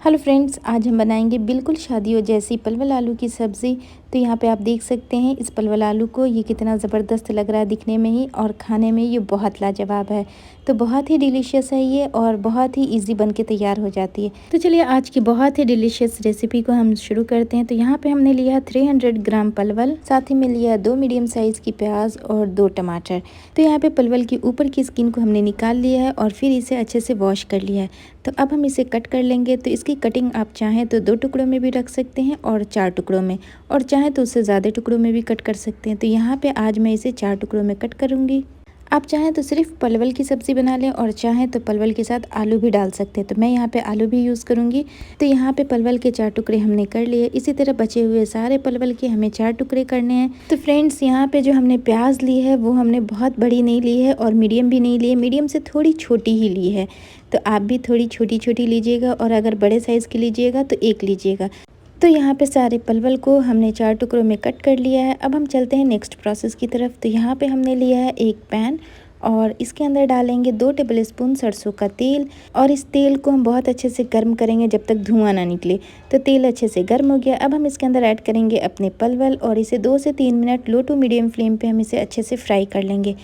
Hello friends, आज हम बनाएंगे बिल्कुल शादियों जैसी परवल आलू की सब्ज़ी। तो यहाँ पे आप देख सकते हैं इस परवल आलू को, ये कितना ज़बरदस्त लग रहा है दिखने में ही, और खाने में ये बहुत लाजवाब है। तो बहुत ही डिलीशियस है ये, और बहुत ही इजी बन के तैयार हो जाती है। तो चलिए आज की बहुत ही डिलीशियस रेसिपी को हम शुरू करते हैं। तो यहाँ पे हमने लिया 300 ग्राम परवल, साथ ही में लिया 2 मीडियम साइज़ की प्याज और 2 टमाटर। तो यहाँ पे परवल की ऊपर की स्किन को हमने निकाल लिया है और फिर इसे अच्छे से वॉश कर लिया है। तो अब हम इसे कट कर लेंगे। तो इसकी कटिंग आप चाहें तो 2 टुकड़ों में भी रख सकते हैं और 4 टुकड़ों में, और चाहें तो उससे ज़्यादा टुकड़ों में भी कट कर सकते हैं। तो यहाँ पे आज मैं इसे 4 टुकड़ों में कट करूँगी। आप चाहें तो सिर्फ परवल की सब्ज़ी बना लें, और चाहें तो परवल के साथ आलू भी डाल सकते हैं। तो मैं यहाँ पे आलू भी यूज़ करूँगी। तो यहाँ पे परवल के 4 टुकड़े हमने कर लिए। इसी तरह बचे हुए सारे परवल के हमें 4 टुकड़े करने हैं। तो फ्रेंड्स, यहाँ पे जो हमने प्याज ली है वो हमने बहुत बड़ी नहीं ली है और मीडियम भी नहीं ली है, मीडियम से थोड़ी छोटी ही ली है। तो आप भी थोड़ी छोटी छोटी लीजिएगा, और अगर बड़े साइज़ की लीजिएगा तो एक लीजिएगा। तो यहाँ पे सारे परवल को हमने 4 टुकड़ों में कट कर लिया है। अब हम चलते हैं नेक्स्ट प्रोसेस की तरफ। तो यहाँ पे हमने लिया है एक पैन, और इसके अंदर डालेंगे 2 टेबलस्पून सरसों का तेल, और इस तेल को हम बहुत अच्छे से गर्म करेंगे जब तक धुआं ना निकले। तो तेल अच्छे से गर्म हो गया। अब हम इसके अंदर ऐड करेंगे अपने परवल, और इसे 2 से 3 minute low to medium flame पे हम इसे अच्छे से फ्राई कर लेंगे।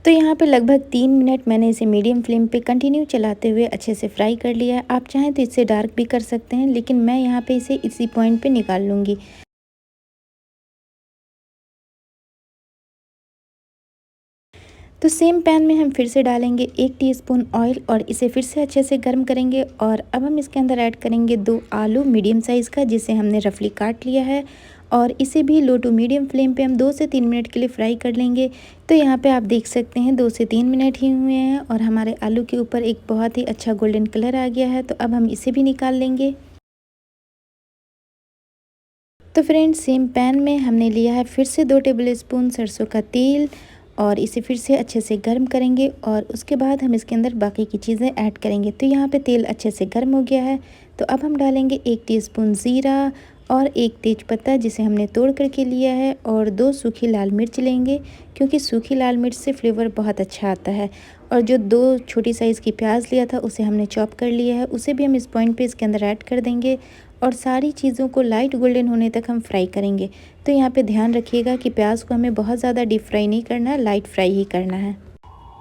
तो यहाँ पे लगभग 3 मिनट मैंने इसे मीडियम फ्लेम पे कंटिन्यू चलाते हुए अच्छे से फ्राई कर लिया है। आप चाहें तो इससे डार्क भी कर सकते हैं, लेकिन मैं यहाँ पे इसे इसी पॉइंट पे निकाल लूँगी। तो सेम पैन में हम फिर से डालेंगे 1 टीस्पून ऑयल, और इसे फिर से अच्छे से गर्म करेंगे। और अब हम इसके अंदर ऐड करेंगे 2 आलू मीडियम साइज़ का, जिसे हमने रफली काट लिया है, और इसे भी लो टू मीडियम फ्लेम पे हम 2 से 3 मिनट के लिए फ्राई कर लेंगे। तो यहाँ पे आप देख सकते हैं 2 से 3 मिनट ही हुए हैं, और हमारे आलू के ऊपर एक बहुत ही अच्छा गोल्डन कलर आ गया है। तो अब हम इसे भी निकाल लेंगे। तो फ्रेंड्स, सेम पैन में हमने लिया है फिर से 2 टेबलस्पून सरसों का तेल, और इसे फिर से अच्छे से गर्म करेंगे, और उसके बाद हम इसके अंदर बाकी की चीज़ें ऐड करेंगे। तो यहाँ पे तेल अच्छे से गर्म हो गया है। तो अब हम डालेंगे 1 टीस्पून ज़ीरा, और 1 तेज़पत्ता जिसे हमने तोड़ करके लिया है, और 2 सूखी लाल मिर्च लेंगे, क्योंकि सूखी लाल मिर्च से फ्लेवर बहुत अच्छा आता है। और जो 2 छोटी साइज़ की प्याज लिया था उसे हमने चॉप कर लिया है, उसे भी हम इस पॉइंट पे इसके अंदर ऐड कर देंगे, और सारी चीज़ों को लाइट गोल्डन होने तक हम फ्राई करेंगे। तो यहाँ पे ध्यान रखिएगा कि प्याज को हमें बहुत ज़्यादा डीप फ्राई नहीं करना है, लाइट फ्राई ही करना है।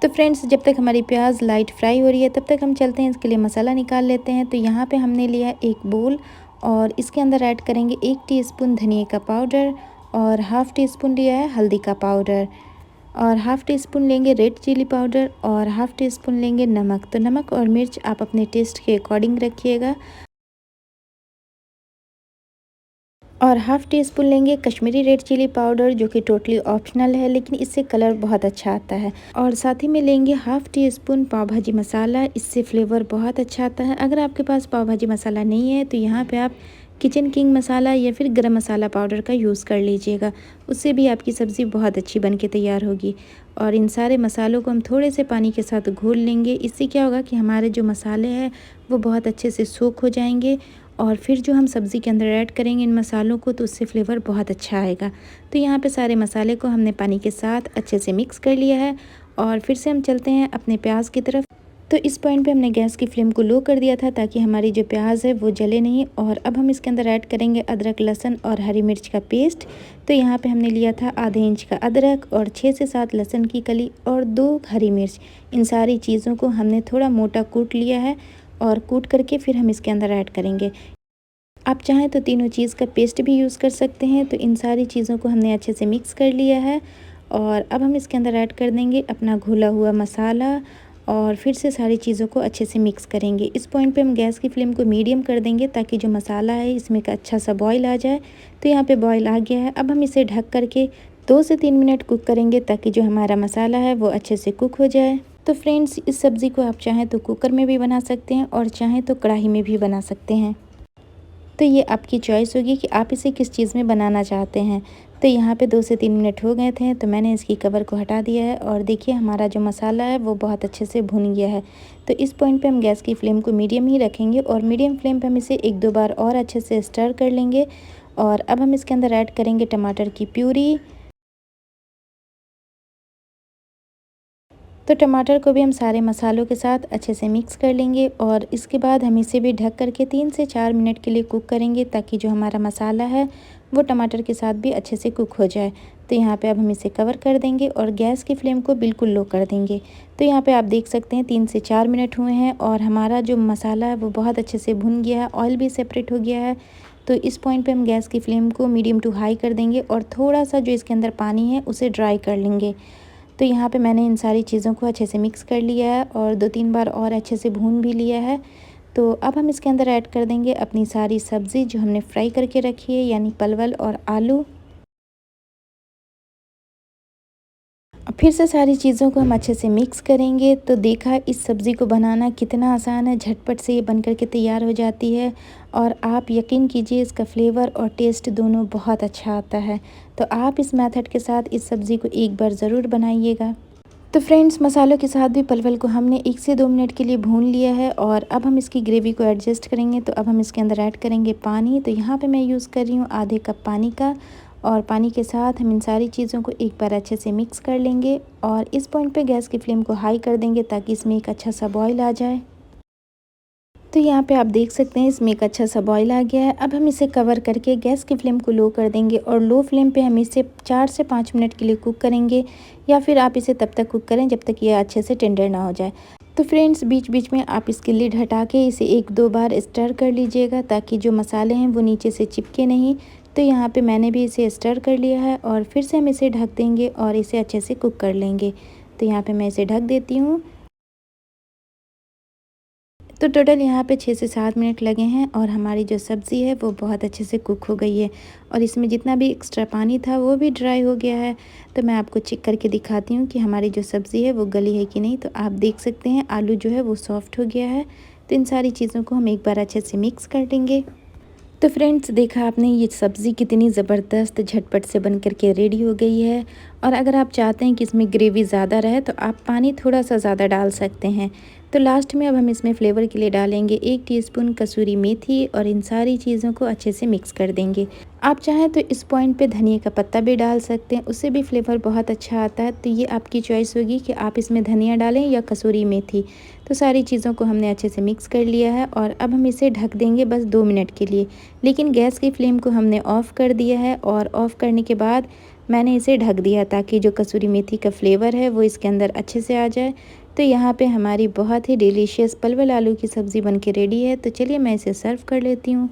तो फ्रेंड्स, जब तक हमारी प्याज लाइट फ्राई हो रही है तब तक हम चलते हैं इसके लिए मसाला निकाल लेते हैं। तो यहाँ पे हमने लिया एक बोल, और इसके अंदर ऐड करेंगे 1 टीस्पून धनिया का पाउडर, और हाफ़ टी स्पून लिया है हल्दी का पाउडर, और हाफ़ टी स्पून लेंगे रेड चिली पाउडर, और हाफ़ टी स्पून लेंगे नमक। तो नमक और मिर्च आप अपने टेस्ट के अकॉर्डिंग रखिएगा। और हाफ़ टी स्पून लेंगे कश्मीरी रेड चिली पाउडर, जो कि टोटली ऑप्शनल है, लेकिन इससे कलर बहुत अच्छा आता है। और साथ ही में लेंगे हाफ़ टी स्पून पाव भाजी मसाला, इससे फ्लेवर बहुत अच्छा आता है। अगर आपके पास पाव भाजी मसाला नहीं है तो यहाँ पे आप किचन किंग मसाला या फिर गरम मसाला पाउडर का यूज़ कर लीजिएगा, उससे भी आपकी सब्ज़ी बहुत अच्छी बन के तैयार होगी। और इन सारे मसालों को हम थोड़े से पानी के साथ घोल लेंगे। इससे क्या होगा कि हमारे जो मसाले हैं वो बहुत अच्छे से सोख हो जाएंगे, और फिर जो हम सब्ज़ी के अंदर ऐड करेंगे इन मसालों को, तो उससे फ्लेवर बहुत अच्छा आएगा। तो यहाँ पे सारे मसाले को हमने पानी के साथ अच्छे से मिक्स कर लिया है, और फिर से हम चलते हैं अपने प्याज की तरफ। तो इस पॉइंट पे हमने गैस की फ्लेम को लो कर दिया था, ताकि हमारी जो प्याज है वो जले नहीं। और अब हम इसके अंदर ऐड करेंगे अदरक, लहसुन और हरी मिर्च का पेस्ट। तो यहाँ पे हमने लिया था आधे इंच का अदरक, और 6 से 7 लहसुन की कली, और 2 हरी मिर्च। इन सारी चीज़ों को हमने थोड़ा मोटा कूट लिया है, और कूट करके फिर हम इसके अंदर ऐड करेंगे। आप चाहें तो तीनों चीज़ का पेस्ट भी यूज़ कर सकते हैं। तो इन सारी चीज़ों को हमने अच्छे से मिक्स कर लिया है, और अब हम इसके अंदर ऐड कर देंगे अपना घुला हुआ मसाला, और फिर से सारी चीज़ों को अच्छे से मिक्स करेंगे। इस पॉइंट पे हम गैस की फ्लेम को मीडियम कर देंगे, ताकि जो मसाला है इसमें का अच्छा सा बॉयल आ जाए। तो यहाँ पे बॉयल आ गया है। अब हम इसे ढक करके 2 से 3 मिनट कुक करेंगे, ताकि जो हमारा मसाला है वो अच्छे से कुक हो जाए। तो फ्रेंड्स, इस सब्ज़ी को आप चाहें तो कुकर में भी बना सकते हैं, और चाहें तो कढ़ाई में भी बना सकते हैं। तो ये आपकी चॉइस होगी कि आप इसे किस चीज़ में बनाना चाहते हैं। तो यहाँ पे 2 से 3 मिनट हो गए थे, तो मैंने इसकी कवर को हटा दिया है, और देखिए हमारा जो मसाला है वो बहुत अच्छे से भुन गया है। तो इस पॉइंट पे हम गैस की फ्लेम को मीडियम ही रखेंगे, और मीडियम फ्लेम पे हम इसे 1-2 बार और अच्छे से स्टर कर लेंगे। और अब हम इसके अंदर ऐड करेंगे टमाटर की प्यूरी, तो टमाटर को भी हम सारे मसालों के साथ अच्छे से मिक्स कर लेंगे और इसके बाद हम इसे भी ढक करके 3 से 4 मिनट के लिए कुक करेंगे, ताकि जो हमारा मसाला है वो टमाटर के साथ भी अच्छे से कुक हो जाए। तो यहाँ पे अब हम इसे कवर कर देंगे और गैस की फ्लेम को बिल्कुल लो कर देंगे। तो यहाँ पे आप देख सकते हैं 3 से 4 मिनट हुए हैं और हमारा जो मसाला है वो बहुत अच्छे से भुन गया है, ऑयल भी सेपरेट हो गया है। तो इस पॉइंट पे हम गैस की फ्लेम को मीडियम टू हाई कर देंगे और थोड़ा सा जो इसके अंदर पानी है उसे ड्राई कर लेंगे। तो यहाँ पे मैंने इन सारी चीज़ों को अच्छे से मिक्स कर लिया है और 2-3 बार और अच्छे से भून भी लिया है। तो अब हम इसके अंदर ऐड कर देंगे अपनी सारी सब्ज़ी जो हमने फ्राई करके रखी है, यानी परवल और आलू। फिर से सारी चीज़ों को हम अच्छे से मिक्स करेंगे। तो देखा इस सब्ज़ी को बनाना कितना आसान है, झटपट से ये बन कर के तैयार हो जाती है और आप यकीन कीजिए इसका फ्लेवर और टेस्ट दोनों बहुत अच्छा आता है। तो आप इस मेथड के साथ इस सब्ज़ी को एक बार ज़रूर बनाइएगा। तो फ्रेंड्स, मसालों के साथ भी परवल को हमने 1 से 2 मिनट के लिए भून लिया है और अब हम इसकी ग्रेवी को एडजस्ट करेंगे। तो अब हम इसके अंदर ऐड करेंगे पानी। तो यहाँ पे मैं यूज़ कर रही हूँ आधे कप पानी का और पानी के साथ हम इन सारी चीज़ों को एक बार अच्छे से मिक्स कर लेंगे और इस पॉइंट पे गैस की फ्लेम को हाई कर देंगे, ताकि इसमें एक अच्छा सा बॉयल आ जाए। तो यहाँ पे आप देख सकते हैं इसमें एक अच्छा सा बॉयल आ गया है। अब हम इसे कवर करके गैस की फ्लेम को लो कर देंगे और लो फ्लेम पे हम इसे 4 से 5 मिनट के लिए कुक करेंगे, या फिर आप इसे तब तक कुक करें जब तक ये अच्छे से टेंडर ना हो जाए। तो फ्रेंड्स, बीच बीच में आप इसकी लिड हटा के इसे 1-2 बार स्टर कर लीजिएगा, ताकि जो मसाले हैं वो नीचे से चिपके नहीं। तो यहाँ पे मैंने भी इसे स्टर कर लिया है और फिर से हम इसे ढक देंगे और इसे अच्छे से कुक कर लेंगे। तो यहाँ पे मैं इसे ढक देती हूँ। तो टोटल यहाँ पे 6 से 7 मिनट लगे हैं और हमारी जो सब्ज़ी है वो बहुत अच्छे से कुक हो गई है और इसमें जितना भी एक्स्ट्रा पानी था वो भी ड्राई हो गया है। तो मैं आपको चेक करके दिखाती हूँ कि हमारी जो सब्ज़ी है वो गली है कि नहीं। तो आप देख सकते हैं आलू जो है वो सॉफ्ट हो गया है। तो इन सारी चीज़ों को हम एक बार अच्छे से मिक्स कर लेंगे। तो फ्रेंड्स, देखा आपने ये सब्ज़ी कितनी ज़बरदस्त झटपट से बन कर के रेडी हो गई है। और अगर आप चाहते हैं कि इसमें ग्रेवी ज़्यादा रहे तो आप पानी थोड़ा सा ज़्यादा डाल सकते हैं। तो लास्ट में अब हम इसमें फ्लेवर के लिए डालेंगे 1 टीस्पून कसूरी मेथी और इन सारी चीज़ों को अच्छे से मिक्स कर देंगे। आप चाहें तो इस पॉइंट पे धनिया का पत्ता भी डाल सकते हैं, उससे भी फ्लेवर बहुत अच्छा आता है। तो ये आपकी चॉइस होगी कि आप इसमें धनिया डालें या कसूरी मेथी। तो सारी चीज़ों को हमने अच्छे से मिक्स कर लिया है और अब हम इसे ढक देंगे बस 2 मिनट के लिए। लेकिन गैस की फ्लेम को हमने ऑफ़ कर दिया है और ऑफ़ करने के बाद मैंने इसे ढक दिया, ताकि जो कसूरी मेथी का फ्लेवर है वो इसके अंदर अच्छे से आ जाए। तो यहाँ पे हमारी बहुत ही डिलीशियस परवल आलू की सब्ज़ी बन के रेडी है। तो चलिए मैं इसे सर्व कर लेती हूँ।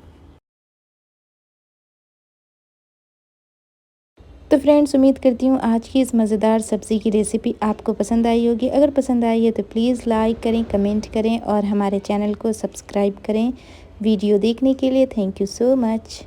तो फ्रेंड्स, उम्मीद करती हूँ आज की इस मज़ेदार सब्ज़ी की रेसिपी आपको पसंद आई होगी। अगर पसंद आई है तो प्लीज़ लाइक करें, कमेंट करें और हमारे चैनल को सब्सक्राइब करें। वीडियो देखने के लिए थैंक यू सो मच।